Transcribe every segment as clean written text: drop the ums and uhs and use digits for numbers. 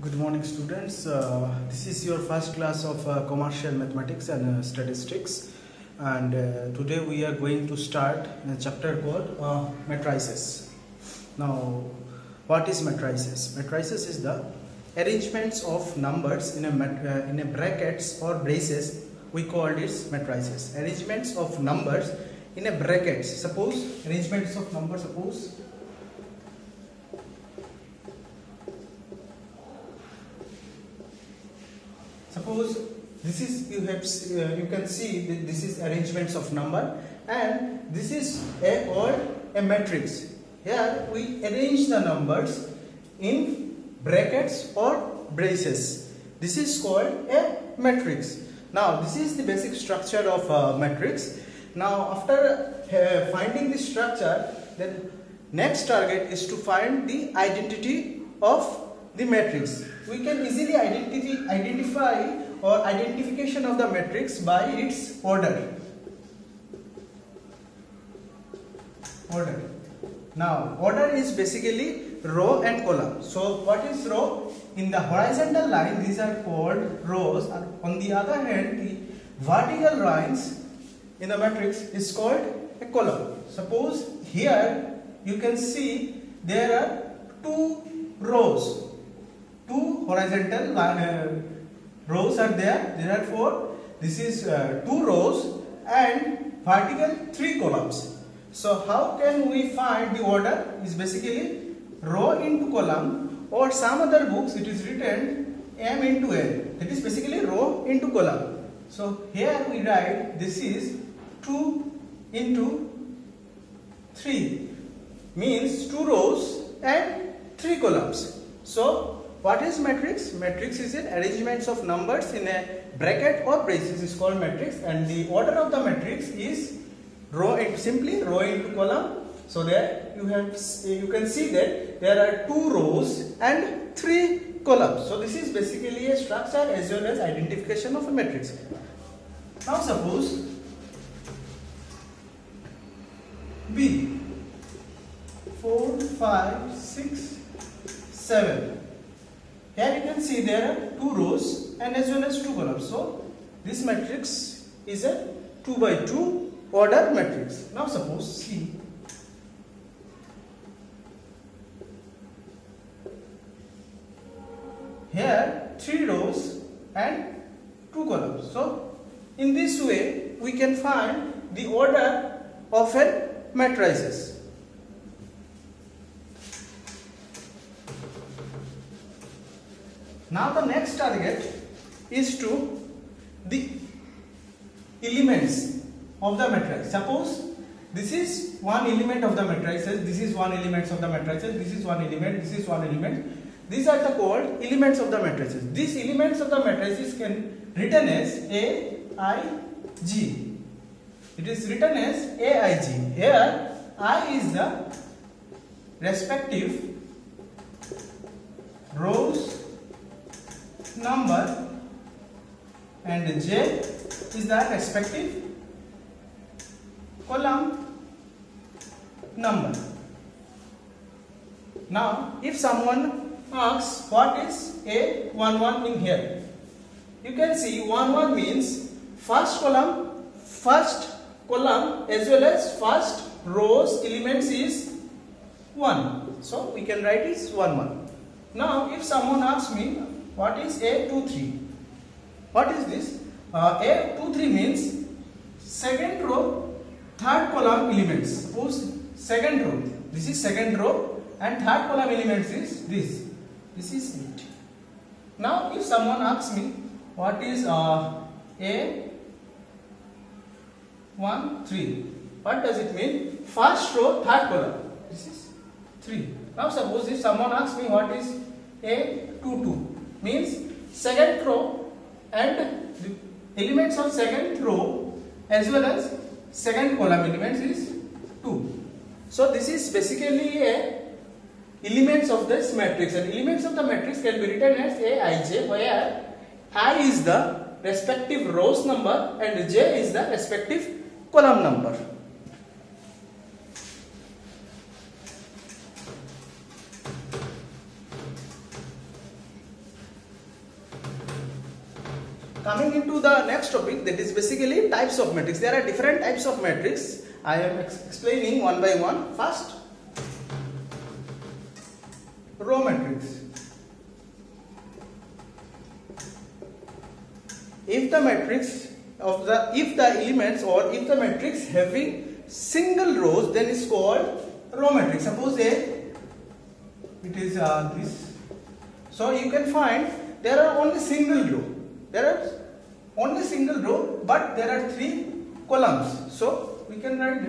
Good morning, students. This is your first class of commercial mathematics and statistics, and today we are going to start a chapter called matrices. Now, what is matrices? Matrices is the arrangements of numbers in a brackets or braces. We call this matrices. Arrangements of numbers in a brackets. Suppose arrangements of numbers. Suppose this is you can see that this is arrangements of number, and this is called a matrix. Here we arrange the numbers in brackets or braces. This is called a matrix. Now this is the basic structure of a matrix. Now after finding the structure, then next target is to find the identity of the matrix. We can easily identify or identification of the matrix by its order. Now order is basically row and column. So what is row? In the horizontal line these are called rows, and on the other hand the vertical lines in the matrix is called a column. Suppose here you can see there are two rows. Two horizontal rows are there. Therefore, this is 2 rows and vertical 3 columns. So how can we find the order? Is basically row into column, or some other books it is written m into n. That is basically row into column. So here we write this is 2 into 3, means 2 rows and 3 columns. So what is matrix? Matrix is an arrangements of numbers in a bracket or braces is called matrix, and the order of the matrix is simply row into column. So there you can see that there are 2 rows and 3 columns. So this is basically a structure as well as identification of a matrix. Now suppose B 4, 5, 6, 7. Here you can see there are 2 rows and as well as 2 columns. So this matrix is a 2 by 2 order matrix. Now suppose C. Here 3 rows and 2 columns. So in this way we can find the order of a matrices. Now the next target is to the elements of the matrix. Suppose this is one element of the matrices, this is one element of the matrices, this is one element, this is one element. These are the called elements of the matrices. These elements of the matrices can written as A, I, G. It is written as A, I, G. Here I is the respective rows number and J is the respective column number. Now if someone asks what is A11 in here, you can see 11 means first column as well as first rows elements is 1. So we can write is 11. Now if someone asks me what is A23? What is this? A23 means second row, third column elements. Suppose second row. This is second row and third column elements is this. This is it. Now if someone asks me what is A13? What does it mean? First row, third column. This is 3. Now suppose if someone asks me what is A22? Means second row and the elements of second row as well as second column elements is 2. So this is basically a elements of this matrix, and elements of the matrix can be written as Aij, where I is the respective rows number and J is the respective column number. coming into the next topic, that is basically types of matrix. There are different types of matrix. I am explaining one by one. First, row matrix. If the matrix of the elements or if the matrix having single rows, then it's called row matrix. Suppose it is this. So you can find there are only single row. There are only single row, but there are 3 columns. So we can write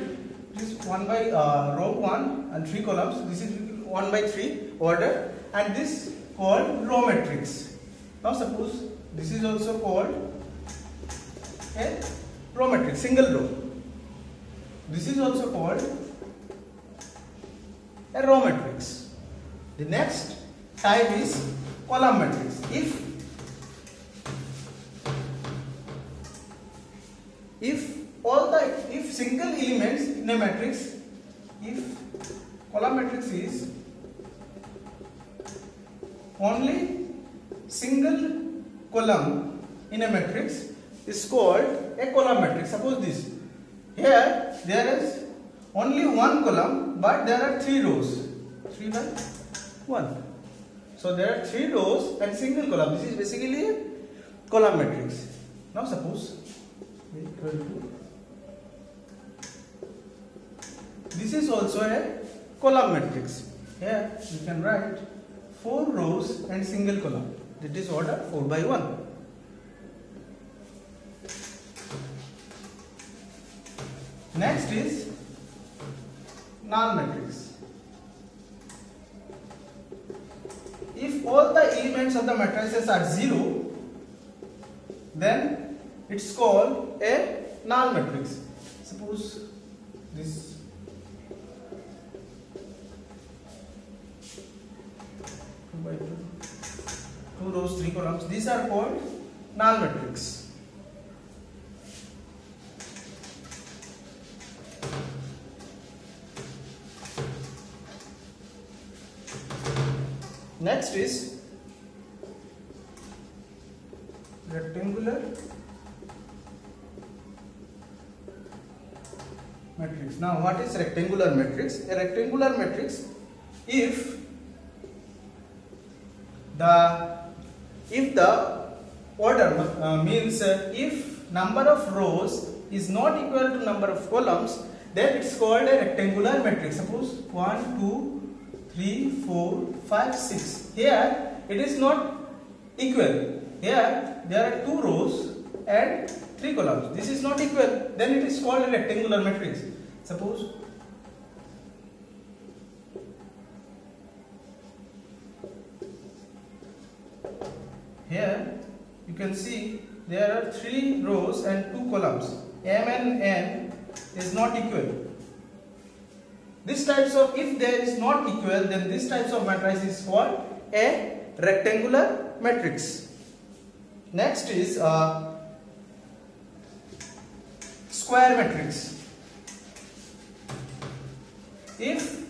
this 1 by row 1 and 3 columns. This is 1 by 3 order, and this called row matrix. Now suppose this is also called a row matrix, single row. This is also called a row matrix. The next type is column matrix. If single elements in a matrix, if column matrix is only single column in a matrix, is called a column matrix. Suppose this. Here there is only 1 column, but there are 3 rows. 3 by 1. So there are 3 rows and single column. This is basically a column matrix. Now suppose this is also a column matrix. Here you can write 4 rows and single column. That is order 4 by 1. Next is null matrix. If all the elements of the matrices are 0, then it's called a null matrix. Suppose this 2 by 2, 2 rows, 3 columns. These are called null matrix. Next is rectangular matrix. Now what is rectangular matrix? A rectangular matrix, if the order means if number of rows is not equal to number of columns, then it's called a rectangular matrix. Suppose 1, 2, 3, 4, 5, 6. Here it is not equal. Here there are 2 rows and 3 columns. This is not equal. Then it is called a rectangular matrix. Suppose here you can see there are 3 rows and 2 columns. M and N is not equal. This types of, if there is not equal, then this types of matrix is called a rectangular matrix. Next is square matrix. If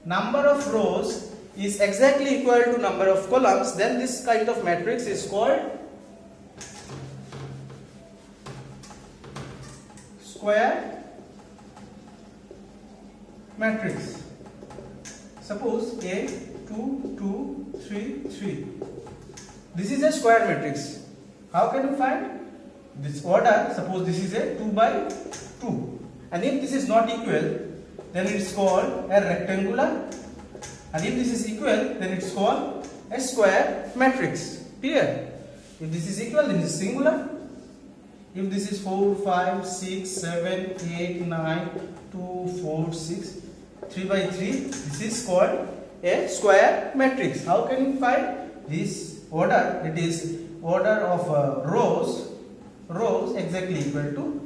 number of rows is exactly equal to number of columns, then this kind of matrix is called square matrix. Suppose A 2 2 3 3. This is a square matrix. How can you find this order? Suppose this is a 2 by 2, and if this is not equal, then it is called a rectangular, and if this is equal, then it's called a square matrix. Clear? If this is equal, then it is singular. If this is 4 5 6 7 8 9 2 4 6 3 by 3, this is called a square matrix. How can you find this order? It is order of rows exactly equal to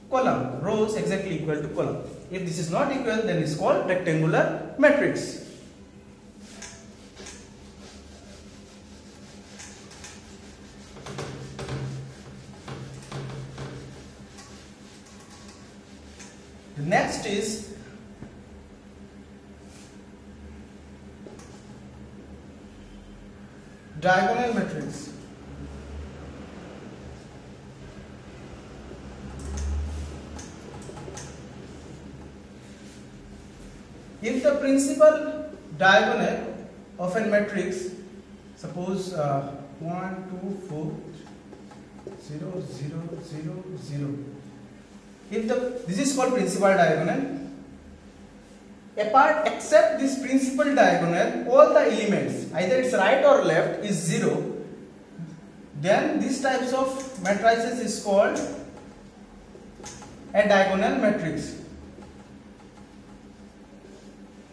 column. Rows exactly equal to column. If this is not equal, then it's called rectangular matrix. The next is diagonal matrix. the principal diagonal of a matrix, suppose 1, 2, 4, 0, 0, 0, 0. If this is called principal diagonal, apart except this principal diagonal, all the elements, either it's right or left, is 0, then these types of matrices is called a diagonal matrix.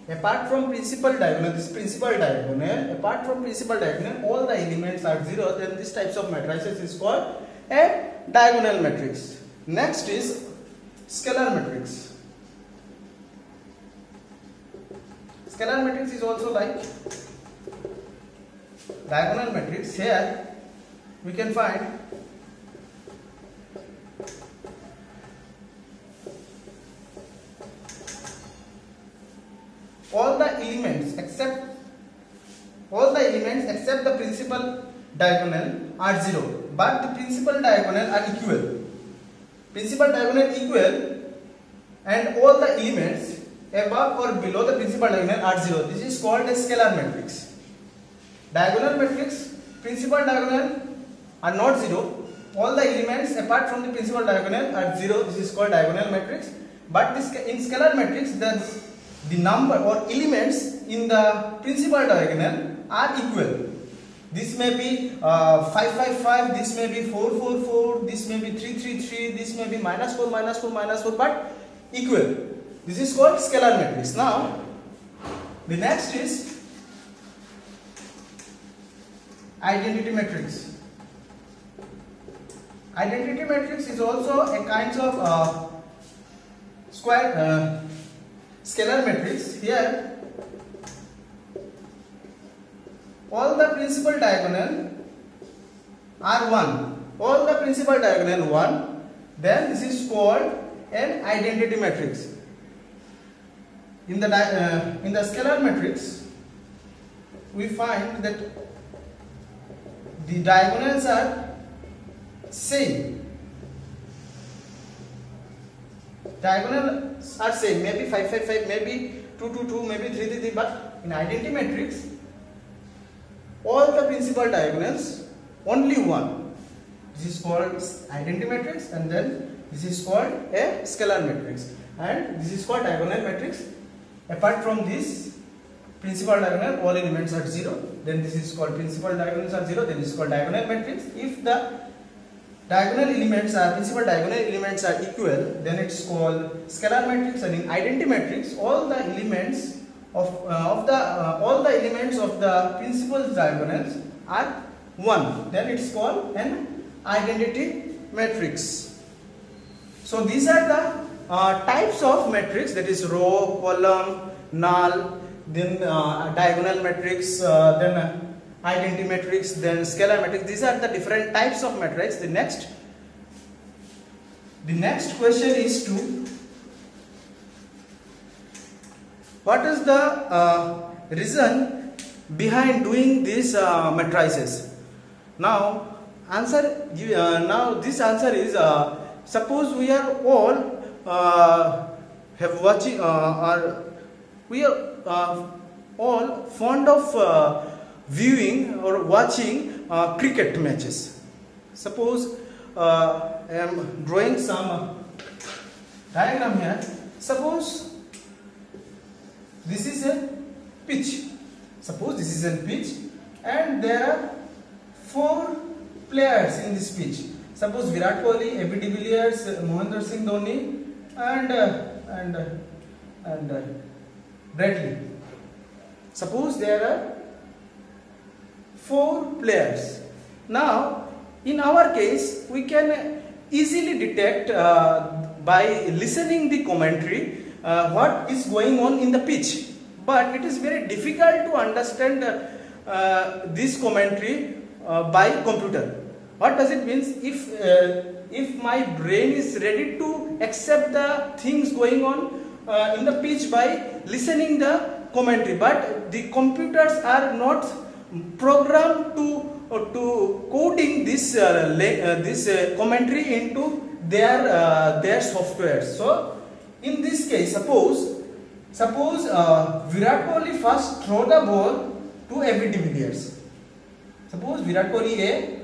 Apart from principal diagonal, this principal diagonal, apart from principal diagonal, all the elements are 0, then these types of matrices is called a diagonal matrix. Next is scalar matrix. Scalar matrix is also like diagonal matrix. Here we can find all the elements except the principal diagonal are 0, but the principal diagonal are equal. Principal diagonal equal and all the elements above or below the principal diagonal are 0. This is called a scalar matrix. Diagonal matrix, principal diagonal are not 0. All the elements apart from the principal diagonal are 0. This is called diagonal matrix. But in scalar matrix, the number or elements in the principal diagonal are equal. This may be 5, 5, 5, this may be 4, 4, 4, this may be 3, 3, 3, this may be minus 4, minus 4, minus 4, but equal. This is called scalar matrix. Now, the next is identity matrix. Identity matrix is also a kind of scalar matrix. Here all the principal diagonal are 1. All the principal diagonal 1. Then this is called an identity matrix. In the scalar matrix, we find that the diagonals are same. Diagonals are same. Maybe 5, 5, 5, maybe 2, 2, 2, maybe 3, 3, 3. But in identity matrix, all the principal diagonals only 1. This is called identity matrix, and then this is called a scalar matrix, and this is called diagonal matrix. Apart from this principal diagonal, all elements are 0. Then this is called principal diagonals are 0. Then this is called diagonal matrix. If the principal diagonal elements are equal, then it's called scalar matrix. And in identity matrix, all the elements of the principal diagonals are 1. Then it's called an identity matrix. So these are the types of matrix, that is row, column, null, then diagonal matrix, then identity matrix, then scalar matrix. These are the different types of matrix. The next question is what is the reason behind doing these matrices? Now this answer is suppose we are all we are all fond of viewing or watching cricket matches. Suppose I am drawing some diagram here. Suppose this is a pitch. Suppose this is a pitch, and there are 4 players in this pitch. Suppose Virat Kohli, A.B. de Villiers, Mahendra Singh Dhoni, and Bradley. Suppose there are 4 players. Now, in our case, we can easily detect by listening the commentary what is going on in the pitch. But it is very difficult to understand this commentary by computer. What does it mean? If my brain is ready to accept the things going on in the pitch by listening the commentary, but the computers are not programmed to coding this commentary into their software. So in this case, suppose Suppose Virat Kohli first throw the ball to AB de Villiers. Suppose Virat Kohli A,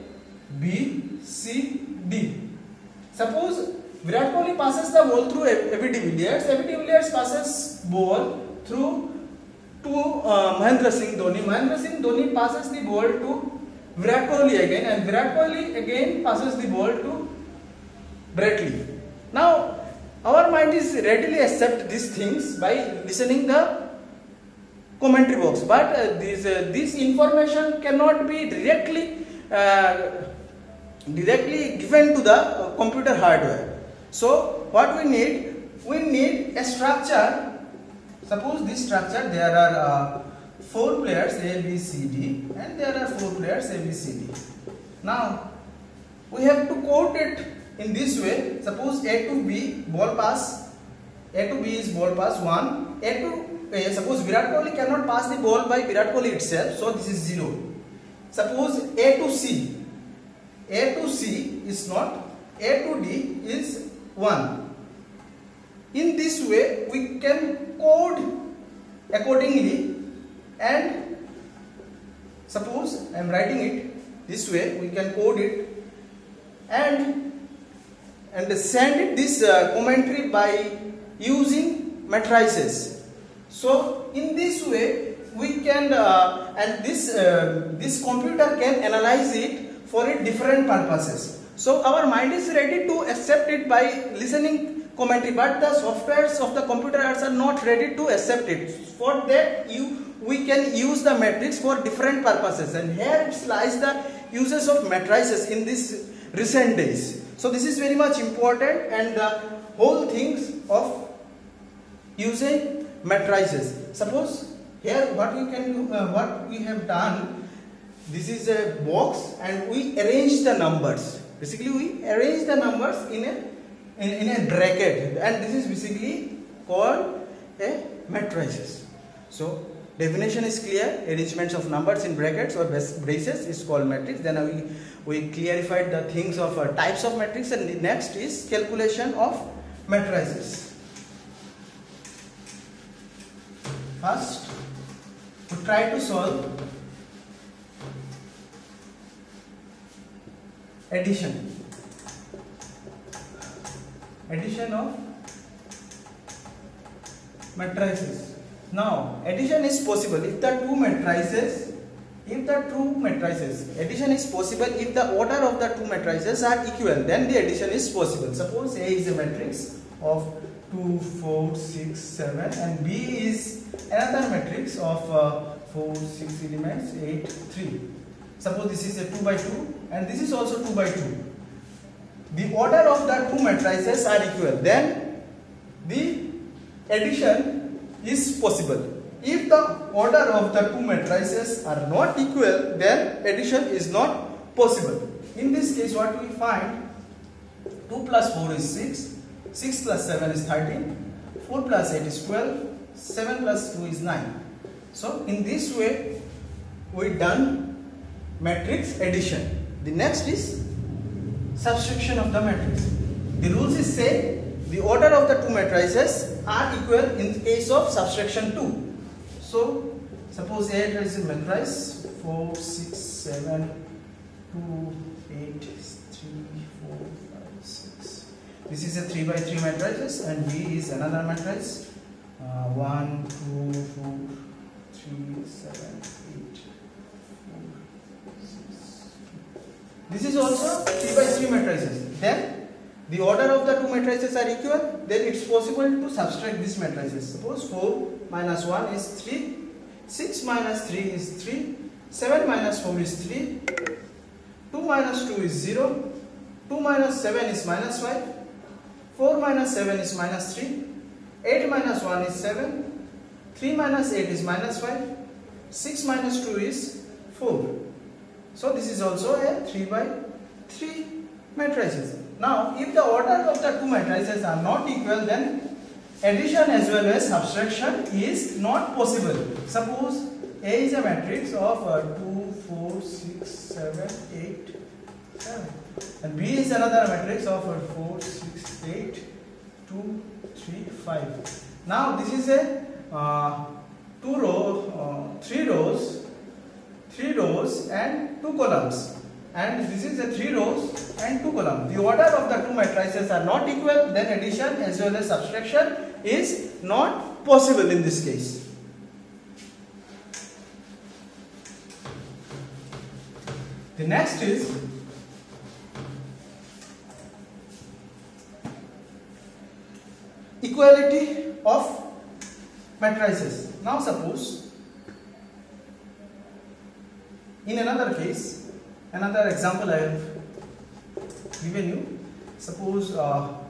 B, C, D. Suppose Virat Kohli passes the ball through AB de Villiers. AB de Villiers passes ball through to Mahendra Singh Dhoni. Mahendra Singh Dhoni passes the ball to Virat Kohli again, and Virat Kohli again passes the ball to Brett Lee. Now our mind is readily accept these things by listening the commentary box, but this information cannot be directly given to the computer hardware. So what we need a structure. Suppose this structure, there are 4 players A, B, C, D, and there are 4 players A, B, C, D. Now we have to code it in this way. Suppose A to B ball pass, A to B is ball pass 1, A to A. Suppose Virat Kohli cannot pass the ball by Virat Kohli itself, so this is 0. Suppose A to C is not, A to D is 1. In this way we can code accordingly, and suppose I am writing it this way, we can code it and send it this commentary by using matrices. So in this way we can and this computer can analyze it for different purposes. So our mind is ready to accept it by listening commentary, but the softwares of the computer are not ready to accept it. For that we can use the matrix for different purposes, and here it lies the uses of matrices in this recent days. So this is very much important, and the whole things of using matrices. Suppose here what we can do, what we have done, this is a box and we arrange the numbers. Basically we arrange the numbers in a bracket, and this is basically called a matrices. So definition is clear. Arrangements of numbers in brackets or braces is called matrix. Then we clarified the things of types of matrix, and the next is calculation of matrices. First, to try to solve addition of matrices. Now addition is possible if the two matrices, addition is possible if the order of the two matrices are equal, then the addition is possible. Suppose A is a matrix of 2, 4, 6, 7, and B is another matrix of 4, 6 elements, 8, 3. Suppose this is a 2 by 2 and this is also 2 by 2. The order of the two matrices are equal, then the addition is possible. If the order of the two matrices are not equal, then addition is not possible. In this case, what we find, 2 plus 4 is 6, 6 plus 7 is 13, 4 plus 8 is 12, 7 plus 2 is 9. So in this way we done matrix addition. The next is subtraction of the matrix. The rules is say the order of the two matrices are equal in the case of subtraction 2. So suppose A is a matrix 4, 6, 7, 2, 8, 3, 4, 5, 6. This is a 3 by 3 matrices, and B is another matrix 1, 2, 4, 3, 7, 8, 4, 6. This is also 3 by 3 matrices. Then the order of the two matrices are equal, then it's possible to subtract these matrices. Suppose 4 minus 1 is 3, 6 minus 3 is 3, 7 minus 4 is 3, 2 minus 2 is 0, 2 minus 7 is minus 5, 4 minus 7 is minus 3, 8 minus 1 is 7, 3 minus 8 is minus 5, 6 minus 2 is 4. So this is also a 3 by 3 matrices. Now if the order of the two matrices are not equal, then addition as well as subtraction is not possible. Suppose A is a matrix of 2, 4, 6, 7, 8, 7, and B is another matrix of 4, 6, 8, 2, 3, 5. Now this is a three rows and two columns, and this is the 3 rows and 2 columns. The order of the two matrices are not equal, then addition as well as subtraction is not possible in this case. The next is equality of matrices. Now suppose in another case, another example I have given you. Suppose A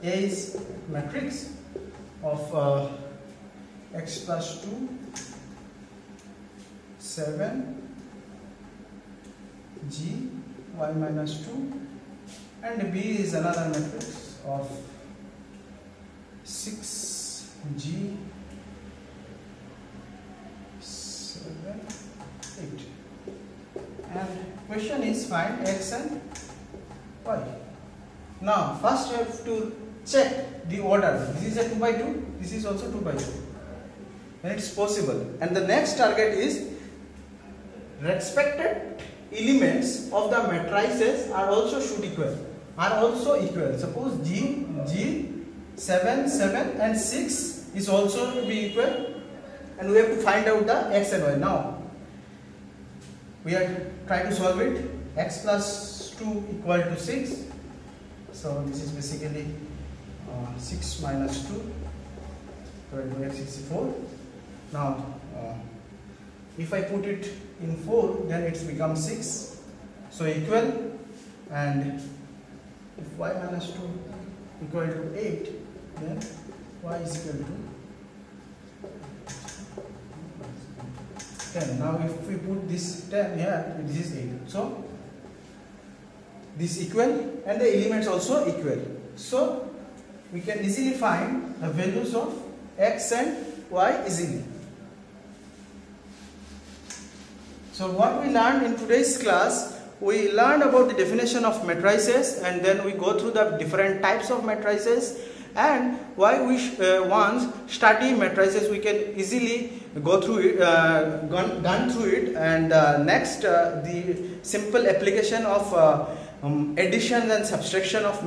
is matrix of x plus 2, 7, G, y minus 2, and B is another matrix of 6, G, 7, 8. And question is find x and y. Now first you have to check the order. This is a 2 by 2, this is also 2 by 2. And it's possible. And the next target is respected elements of the matrices are also equal. Suppose G, 7, 7 and 6 is also to be equal, and we have to find out the x and y. Now we are trying to solve it. X plus 2 equal to 6. So this is basically 6 minus 2 equal to x is 4. Now if I put it in 4, then it becomes 6. So equal, and if y minus 2 equal to 8, then y is equal to 10. Now if we put this 10 here, this is 8. So this equal and the elements also equal. So we can easily find the values of x and y easily. So what we learned in today's class, we learned about the definition of matrices, and then we go through the different types of matrices, and why we once study matrices we can easily go through it, gone through it, and next the simple application of addition and subtraction of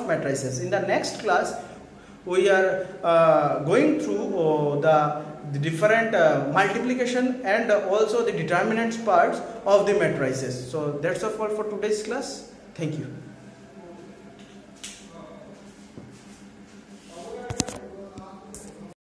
matrices. In the next class we are going through the different multiplication and also the determinants parts of the matrices. So that's all for today's class. Thank you.